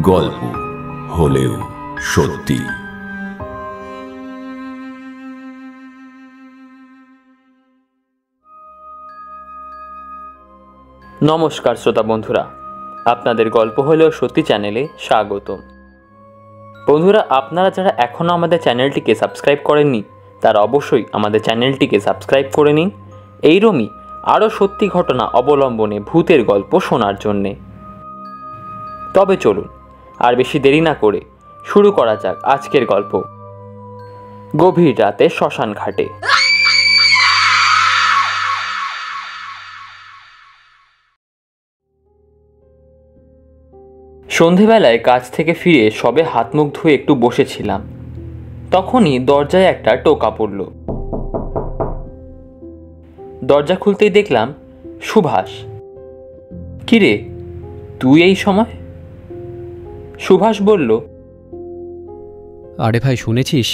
গল্প হলেও সত্যি। নমস্কার শ্রোতা বন্ধুরা, আপনাদের গল্প হলেও সত্যি চ্যানেলে স্বাগতম। বন্ধুরা, আপনারা যারা এখনও আমাদের চ্যানেলটিকে সাবস্ক্রাইব করেননি তারা অবশ্যই আমাদের চ্যানেলটিকে সাবস্ক্রাইব করে নিন এইরকমই আরও সত্যি ঘটনা অবলম্বনে ভূতের গল্প শোনার জন্যে। তবে চলুন আর বেশি দেরি না করে শুরু করা যাক আজকের গল্প। গভীর রাতে শ্মশান ঘাটে। সন্ধেবেলায় কাজ থেকে ফিরে সবে হাত মুখ ধুয়ে একটু বসেছিলাম, তখনই দরজায় একটা টোকা পড়ল। দরজা খুলতেই দেখলাম সুভাষ। কিরে, তুই এই সময়? সুভাষ বলল, আরে ভাই, শুনেছিস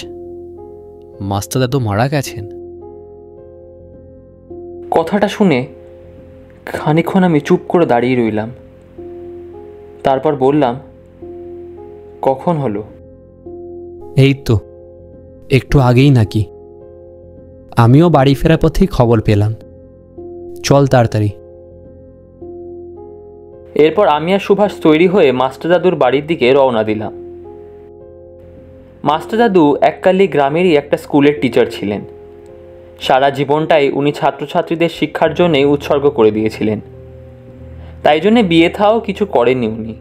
মাস্টার দাদু মারা গেছেন? কথাটা শুনে খানিকক্ষণ আমি চুপ করে দাঁড়িয়ে রইলাম। তারপর বললাম, কখন হলো? এই তো একটু আগেই নাকি। আমিও বাড়ি ফেরার পথেই খবর পেলাম। চল তাড়াতাড়ি। এরপর আমি আর সুভাষ তৈরি হয়ে মাস্টার দাদুর বাড়ির দিকে রওনা দিলাম। মাস্টার দাদু এককালে গ্রামেরই একটা স্কুলের টিচার ছিলেন। সারা জীবনটাই উনি ছাত্রছাত্রীদের শিক্ষার জন্যই উৎসর্গ করে দিয়েছিলেন। তাই জন্যে বিয়ে থাও কিছু করেননি উনি।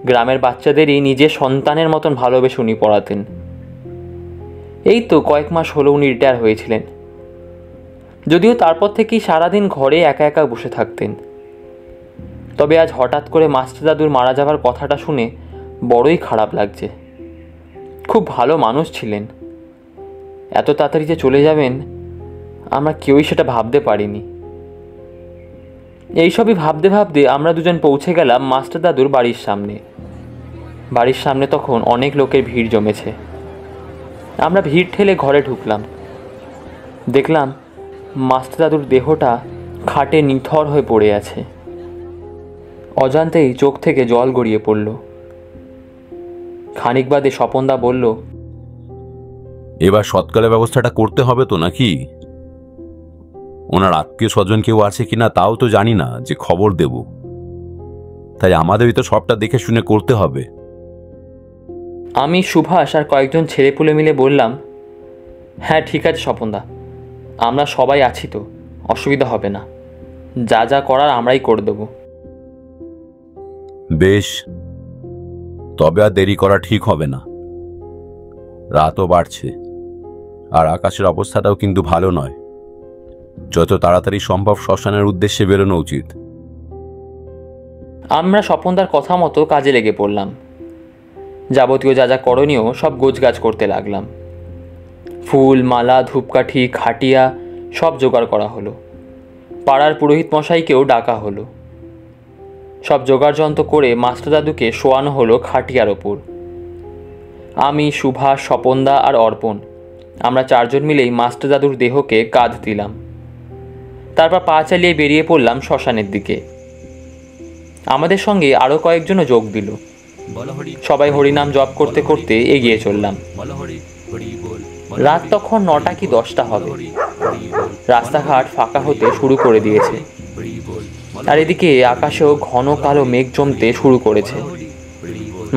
গ্রামের বাচ্চাদেরই নিজের সন্তানের মতন ভালোবেসে উনি পড়াতেন। এই তো কয়েক মাস হলো উনি রিটায়ার হয়েছিলেন, যদিও তারপর থেকেই সারাদিন ঘরে একা একা বসে থাকতেন। তবে আজ হঠাৎ করে মাস্টার দাদুর মারা যাওয়ার কথাটা শুনে বড়ই খারাপ লাগছে। খুব ভালো মানুষ ছিলেন। এত তাড়াতাড়ি যে চলে যাবেন আমরা কেউই সেটা ভাবতে পারিনি। এইসবই ভাবতে ভাবতে আমরা দুজন পৌঁছে গেলাম মাস্টার দাদুর বাড়ির সামনে। বাড়ির সামনে তখন অনেক লোকের ভিড় জমেছে। আমরা ভিড় ঠেলে ঘরে ঢুকলাম। দেখলাম মাস্টার দাদুর দেহটা খাটে নিথর হয়ে পড়ে আছে। অজান্তেই চোখ থেকে জল গড়িয়ে পড়ল। খানিক বাদে স্বপনদা বলল, এবার সৎকালের ব্যবস্থাটা করতে হবে তো নাকি? ওনার আত্মীয় স্বজন কেউ আছে কিনা তাও তো জানি না, যে খবর দেব। তাই আমাদেরই তো সবটা দেখে শুনে করতে হবে। আমি, সুভাষ আর কয়েকজন ছেলেপুলে মিলে বললাম, হ্যাঁ ঠিক আছে স্বপনদা, আমরা সবাই আছি তো, অসুবিধা হবে না। যা যা করার আমরাই করে দেব। বেশ, তবে আর দেরি করা ঠিক হবে না। রাতও বাড়ছে আর আকাশের অবস্থাটাও কিন্তু ভালো নয়। যত তাড়াতাড়ি সম্ভব শ্মশানের উদ্দেশ্যে বেরোনো উচিত। আমরা স্বপনদার কথা মতো কাজে লেগে পড়লাম। যাবতীয় যা যা করণীয় সব গোছগাছ করতে লাগলাম। ফুল, মালা, ধূপকাঠি, খাটিয়া সব জোগাড় করা হলো। পাড়ার পুরোহিত মশাইকেও ডাকা হলো। সব জোগাড়যন্ত্র করে মাস্টার দাদুকে শোয়ানো হলো খাটিয়ার ওপর। আমি, সুভাষ, স্বপনদা আর অর্পণ আমরা চারজন মিলেই মাস্টার দাদুর দেহকে কাঁধ দিলাম। তারপর পা চালিয়ে বেরিয়ে পড়লাম শ্মশানের দিকে। আমাদের সঙ্গে আরও কয়েকজনও যোগ দিল। সবাই হরিনাম জপ করতে করতে এগিয়ে চললাম। রাত তখন 9টা কি 10টা হবে। রাস্তাঘাট ফাঁকা হতে শুরু করে দিয়েছে, আর এদিকে আকাশেও ঘন কালো মেঘ জমতে শুরু করেছে।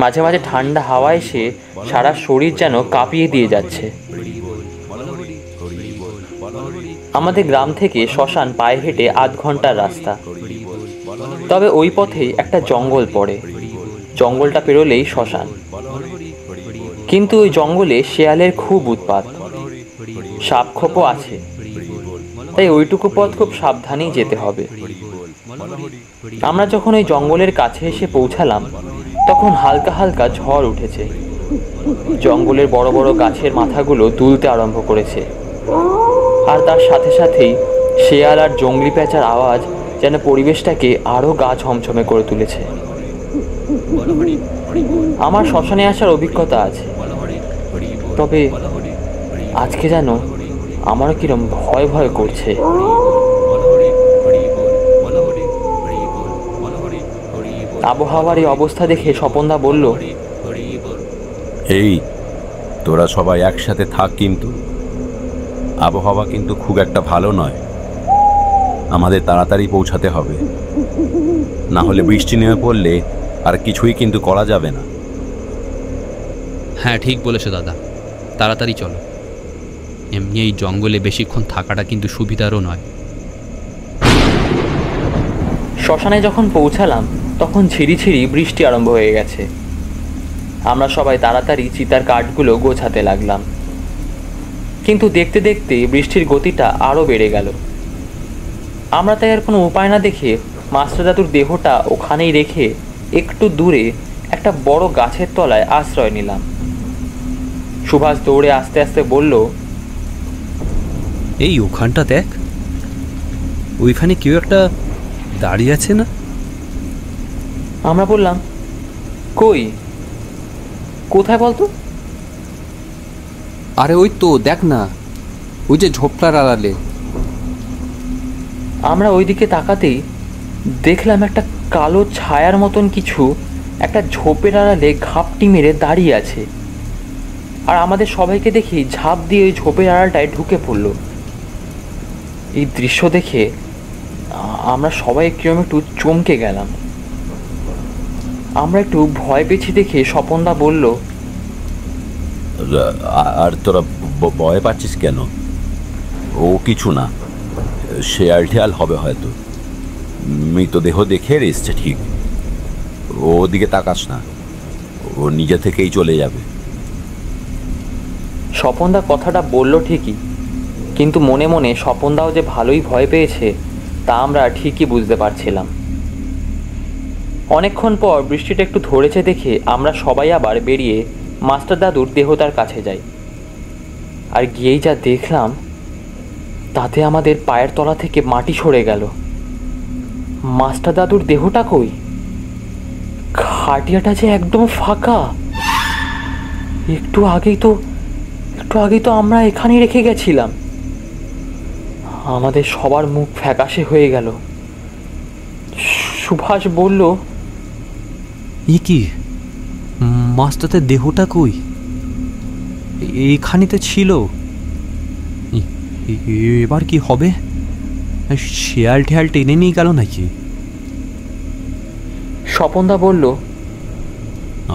মাঝে মাঝে ঠান্ডা হাওয়া এসে সারা শরীর যেন কাঁপিয়ে দিয়ে যাচ্ছে। আমাদের গ্রাম থেকে শ্মশান পায়ে হেঁটে আধ ঘন্টার রাস্তা। তবে ওই পথেই একটা জঙ্গল পড়ে। জঙ্গলটা পেরোলেই শ্মশান। কিন্তু ওই জঙ্গলে শেয়ালের খুব উৎপাত, সাপখোপও আছে। তাই ওইটুকু পথ খুব সাবধানেই যেতে হবে। আমরা যখন ওই জঙ্গলের কাছে এসে পৌঁছালাম তখন হালকা হালকা ঝড় উঠেছে। জঙ্গলের বড় বড় গাছের মাথাগুলো দুলতে আরম্ভ করেছে, আর তার সাথে সাথেই শেয়াল আর জংলি প্যাঁচার আওয়াজ যেন পরিবেশটাকে আরও গা ছমছমে করে তুলেছে। আমার শ্মশানে আসার অভিজ্ঞতা আছে, তবে আজকে যেন আমারও কিরম ভয় ভয় করছে। আবহাওয়ার এই অবস্থা দেখে স্বপনদা বলল, এই তোরা সবাই একসাথে থাক, কিন্তু আবহাওয়া কিন্তু খুব একটা ভালো নয়, আমাদের তাড়াতাড়ি পৌঁছাতে হবে, না হলে বৃষ্টি নেমে পড়লে আর কিছুই কিন্তু করা যাবে না। হ্যাঁ, ঠিক বলেছো দাদা, তাড়াতাড়ি চলো। এমনি এই জঙ্গলে বেশিক্ষণ থাকাটা কিন্তু সুবিধারও নয়। শ্মশানে যখন পৌঁছালাম তখন ঝিরিঝিরি বৃষ্টি আরম্ভ হয়ে গেছে। আমরা সবাই তাড়াতাড়ি চিতার কাঠগুলো গোছাতে লাগলাম, কিন্তু দেখতে দেখতে বৃষ্টির গতিটা আরও বেড়ে গেল। আমরা তাই আর কোনো উপায় না দেখে মাস্টার দাদুর দেহটা ওখানেই রেখে একটু দূরে একটা বড় গাছের তলায় আশ্রয় নিলাম। সুভাষ দৌড়ে আস্তে আস্তে বলল, এই ওখানটা দেখ, ওইখানে কেউ একটা দাঁড়িয়ে আছে না? আমরা বললাম, কই, কোথায় বলতো? আরে ওই তো দেখ না, ওই যে ঝোপটার আড়ালে। আমরা ওইদিকে তাকাতেই দেখলাম একটা কালো ছায়ার মতন কিছু একটা ঝোপের আড়ালে ঘাপটি মেরে দাঁড়িয়ে আছে, আর আমাদের সবাইকে দেখি ঝাঁপ দিয়ে ওই ঝোপের আড়ালটায় ঢুকে পড়ল। এই দৃশ্য দেখে আমরা সবাই একটু চমকে গেলাম। আমরা একটু ভয় পেয়েছি দেখে স্বপনদা বলল, আর তোরা ভয় পাচ্ছিস কেন? ও কিছু না, শেয়াল ঠেয়াল হবে হয়তো, মৃতদেহ দেখে এসছে ঠিক, ওদিকে তাকাস না, ও নিজে থেকেই চলে যাবে। স্বপনদা কথাটা বলল ঠিকই, কিন্তু মনে মনে স্বপনদাও যে ভালোই ভয় পেয়েছে তা আমরা ঠিকই বুঝতে পারছিলাম। অনেকক্ষণ পর বৃষ্টিটা একটু ধরেছে দেখে আমরা সবাই আবার বেরিয়ে মাস্টার দাদুর দেহতার কাছে যাই। আর গিয়েই যা দেখলাম তাতে আমাদের পায়ের তলা থেকে মাটি সরে গেল। মাস্টার দাদুর দেহটা কই? খাটিয়াটা যে একদম ফাঁকা। একটু আগেই তো আমরা এখানেই রেখে গেছিলাম। আমাদের সবার মুখ ফ্যাকাশে হয়ে গেল। সুভাষ বলল, এ কি, মাস্টারের দেহটা কই? এইখানে তো ছিল, এবার কি হবে? শেয়াল ঠেয়াল টেনে নিয়ে গেল নাকি? স্বপনদা বলল,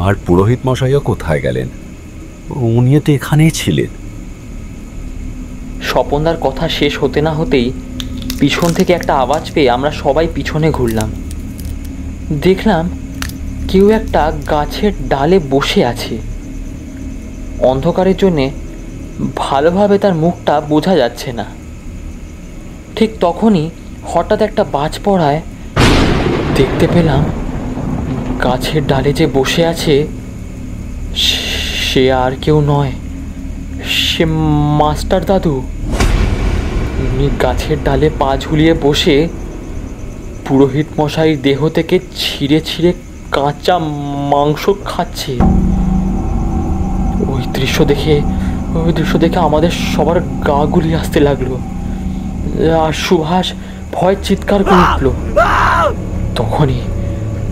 আর পুরোহিত মশাইও কোথায় গেলেন? উনিও তো এখানেই ছিলেন। স্বপনদার কথা শেষ হতে না হতেই পিছন থেকে একটা আওয়াজ পেয়ে আমরা সবাই পিছনে ঘুরলাম। দেখলাম কেউ একটা গাছের ডালে বসে আছে। অন্ধকারের জন্যে ভালোভাবে তার মুখটা বোঝা যাচ্ছে না। ঠিক তখনই হঠাৎ একটা বাজ পড়ায় দেখতে পেলাম গাছের ডালে যে বসে আছে সে আর কেউ নয়, সে মাস্টার দাদু। উনি গাছের ডালে পা ঝুলিয়ে বসে পুরোহিত মশাইয়ের দেহ থেকে ছিঁড়ে ছিঁড়ে কাঁচা মাংস খাচ্ছে। ওই দৃশ্য দেখে আমাদের সবার গা গুলিয়ে আসতে লাগলো, আর সুভাষ ভয় চিৎকার করে উঠল।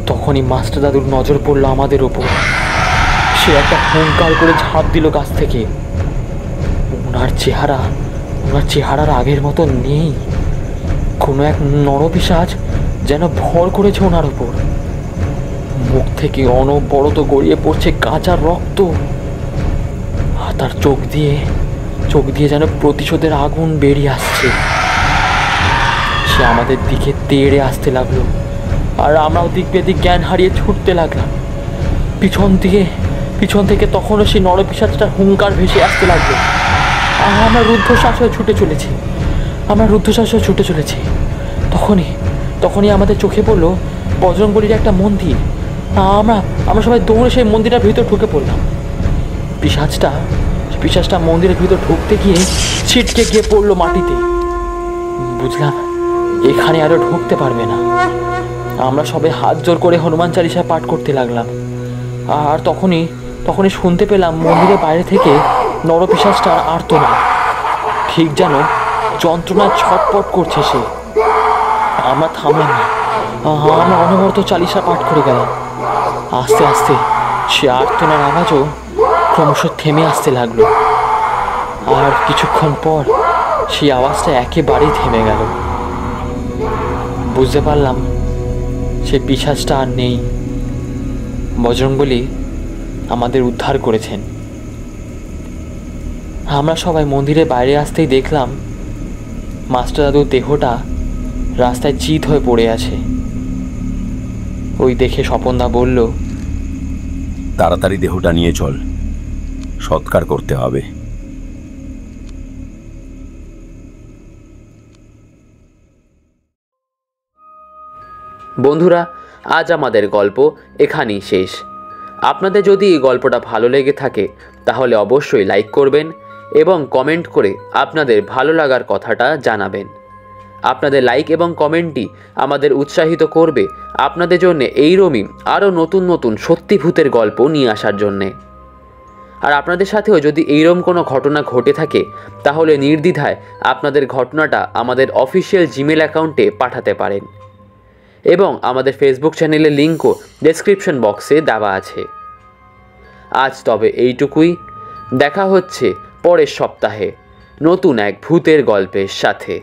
তখনই মাস্টার দাদুর নজর পড়লো আমাদের ওপর। সে একটা হুঙ্কার করে ঝাঁপ দিল গাছ থেকে। ওনার চেহারার আগের মতো নেই। কোনো এক নরপিশাচ যেন ভর করেছে ওনার ওপর। মুখ থেকে অনবরত গড়িয়ে পড়ছে কাঁচা রক্ত, আর তার চোখ দিয়ে যেন প্রতিশোধের আগুন বেরিয়ে আসছে। সে আমাদের দিকে তেড়ে আসতে লাগলো, আর আমরাও দিক বেদিক জ্ঞান হারিয়ে ছুটতে লাগলাম। পিছন থেকে তখনও সেই নরপিশাচটার হুঙ্কার ভেসে আসতে লাগলো। আর আমরা রুদ্ধশ্বাস হয়ে ছুটে চলেছি। তখনই আমাদের চোখে পড়লো বজরংবলীর একটা মন্দির। আমরা সবাই দৌড়ে সেই মন্দিরের ভিতর ঢুকে পড়লাম। পিশাচটা মন্দিরের ভিতর ঢুকতে গিয়ে ছিটকে গিয়ে পড়লো মাটিতে। বুঝলাম এখানে আরো ঢুকতে পারবে না। আমরা সবাই হাত জোর করে হনুমান চালিসা পাঠ করতে লাগলাম। আর তখনই শুনতে পেলাম মন্দিরের বাইরে থেকে নরপিশাচটার আর্তনাদ, ঠিক যেন যন্ত্রণায় ছটপট করছে সে। আমরা থামলাম না, আমরা অনবরত চালিশা পাঠ করে গেলাম। আস্তে আস্তে সে আর্তনার আওয়াজও ক্রমশ থেমে আসতে লাগলো, আর কিছুক্ষণ পর সেই আওয়াজটা একেবারেই থেমে গেল। বুঝতে পারলাম সে পিশাচটা আর নেই। বজরংবলী আমাদের উদ্ধার করেছেন। আমরা সবাই মন্দিরের বাইরে আসতেই দেখলাম মাস্টার দাদুর দেহটা রাস্তায় চিত হয়ে পড়ে আছে। ওই দেখে স্বপনদা বলল, তাড়াতাড়ি দেহটা নিয়ে চল, সৎকার করতে হবে। বন্ধুরা, আজ আমাদের গল্প এখানেই শেষ। আপনাদের যদি এই গল্পটা ভালো লেগে থাকে তাহলে অবশ্যই লাইক করবেন এবং কমেন্ট করে আপনাদের ভালো লাগার কথাটা জানাবেন। আপনাদের লাইক এবং কমেন্টই আমাদের উৎসাহিত করবে আপনাদের জন্য এইরকমই আরও নতুন নতুন সত্যি ভূতের গল্প নিয়ে আসার জন্যে। আর আপনাদের সাথেও যদি এইরকম কোনো ঘটনা ঘটে থাকে তাহলে নির্দ্বিধায় আপনাদের ঘটনাটা আমাদের অফিসিয়াল জিমেল অ্যাকাউন্টে পাঠাতে পারেন, এবং আমাদের ফেসবুক চ্যানেলের লিঙ্কও ডেসক্রিপশন বক্সে দেওয়া আছে। আজ তবে এইটুকুই। দেখা হচ্ছে পরের সপ্তাহে নতুন এক ভূতের গল্পের সাথে।